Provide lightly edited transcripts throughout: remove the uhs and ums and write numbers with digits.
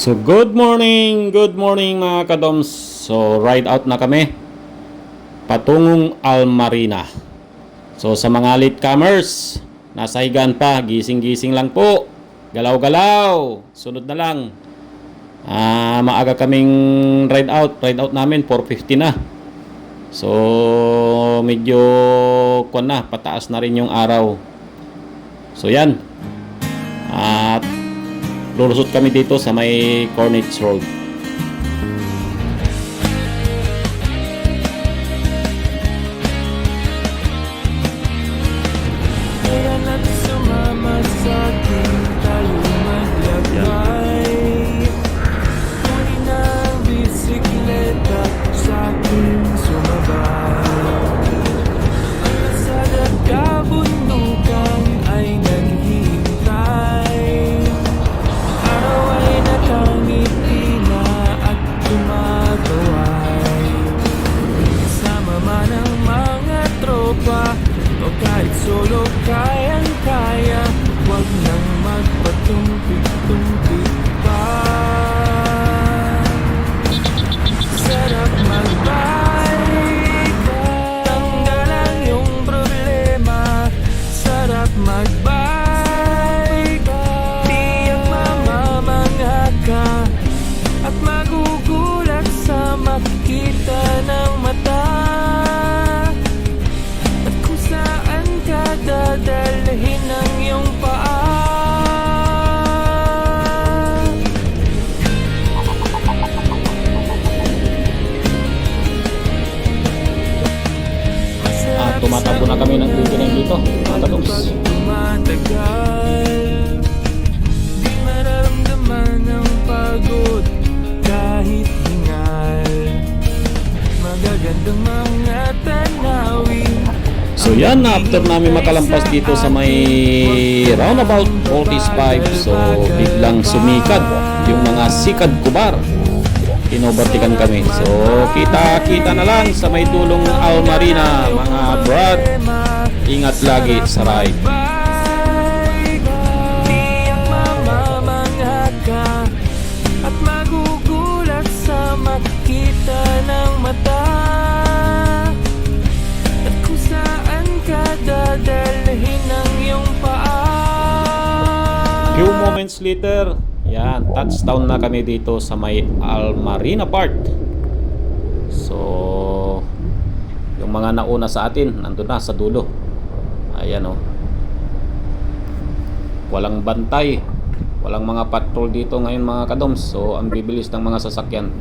So good morning mga kadoms. So ride out na kami patungong Almarina. So sa mga latecomers, nasa higaan pa, gising-gising lang po. Galaw-galaw, sunod na lang. Maaga kaming ride out namin 4:50 na. So medyo pataas na rin yung araw. So yan. At lulusot kami dito sa may Corniche Road. Kahit solo kayang-kaya, huwag nang magpatumpik-tumpik pa. Sarap magbike, tanggalan yung problema. Sarap magbike, tiyak mamamangha ka at magugulat sa makita ng mata. Dadalhin ang iyong paa. Tumatakbo na kami ng bibilang dito mga kadoms. Tumatagal, di mararamdaman ang pagod kahit hingal. Magagandang mga tanawin. So yan, after namin makalampas dito sa may roundabout 45, so biglang sumikad yung mga sikad kubar. Inobertikan kami. So kita-kita na lang sa may dulong Almarina mga brad. Ingat lagi sa ride. At magugulat sa makita ng mata. Dadalhin ang iyong paa. Few moments later, yan, touchdown na kami dito sa may Almarina Park. So yung mga nauna sa atin nandun na sa dulo. Ayan o. Walang bantay, walang mga patrol dito ngayon mga kadoms. So ang bibilis ng mga sasakyan.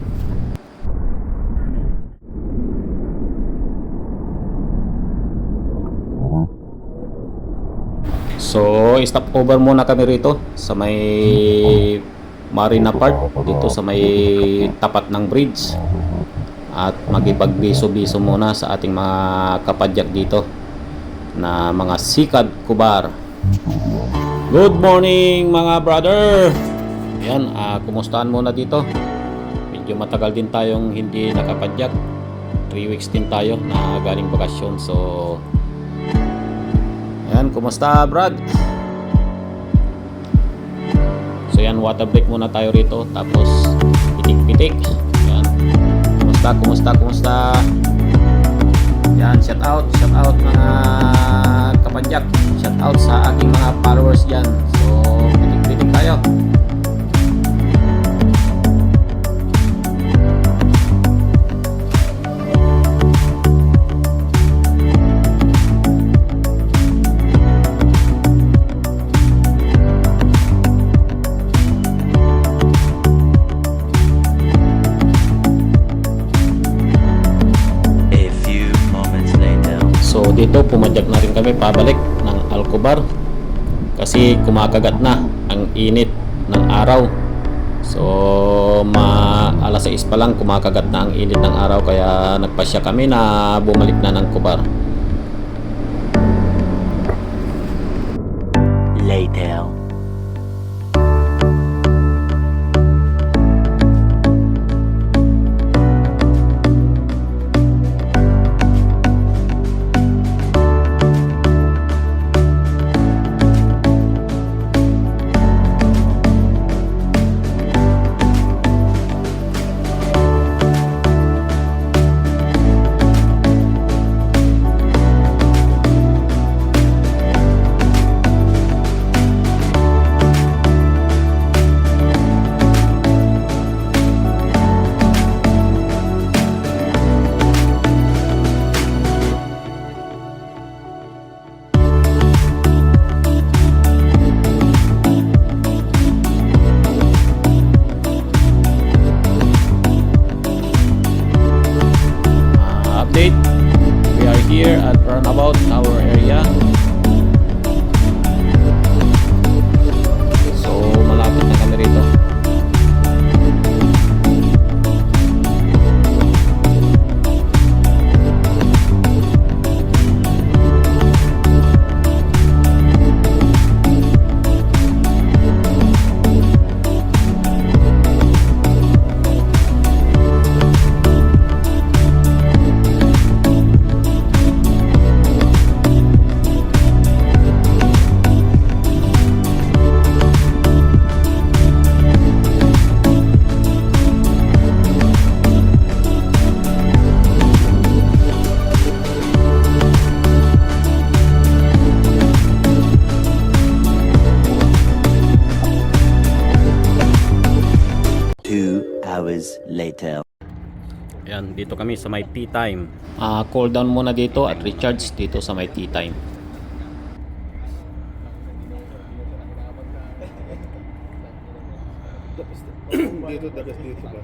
So, stop over muna kami rito sa may Marina Park, dito sa may tapat ng bridge. At magipagbiso-biso muna sa ating mga kapadyak dito na mga sikad kubar. Good morning mga brother. Yan, kumustahan muna dito. Medyo matagal din tayong hindi nakapadyak. 3 weeks din tayo na galing bakasyon. So yan, kumusta Brad? So yan, water break muna tayo rito. Tapos pitik-pitik. Yan. Kumusta? Yan, shout out mga kapadyak. Shout out sa aking mga followers dyan. So pitik-pitik tayo. So dito pumadyak na rin kami pabalik ng Alcobar kasi kumakagat na ang init ng araw. So alas 6 pa lang kumakagat na ang init ng araw, kaya nagpasya kami na bumalik na ng Cobar. Later. hours later. Ayan, dito kami sa may tea time. Cool down muna dito at recharge dito sa may tea time. Dito, dagas dito ba?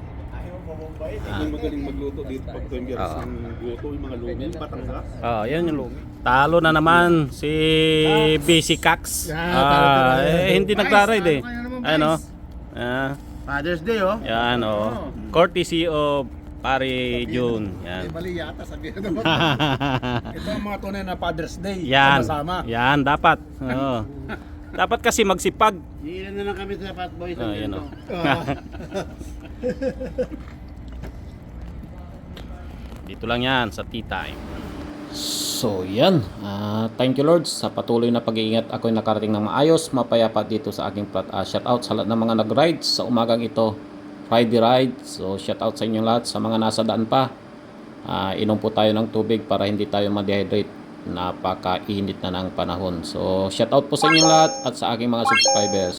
Ang magaling magluto dito pag tuwing gas ang luto, yung mga lumi, Batangas. Yan yung lumi. Talo na naman si BC Cax. Hindi nagra-ride eh. Ano? Father's Day, oh. Yan oh. Courtesy of Pare June. Yan. Bali yata sabihin naman. Ito ang mga tunay na Father's Day. Yan. Sama-sama. Yan dapat. Oo. Dapat kasi magsipag. Ilan na lang kami sa Fat Boys. Yan oh. Dito lang yan sa tea time. So yan, thank you Lord sa patuloy na pag-iingat. Ako'y nakarating ng maayos, mapayapa dito sa aking plot. Shout out sa lahat ng mga nag-ride sa umagang ito, Friday ride. So shout out sa inyong lahat. Sa mga nasa daan pa, inom po tayo ng tubig para hindi tayo ma-dehydrate. Napakainit na ng panahon. So shout out po sa inyong lahat at sa aking mga subscribers.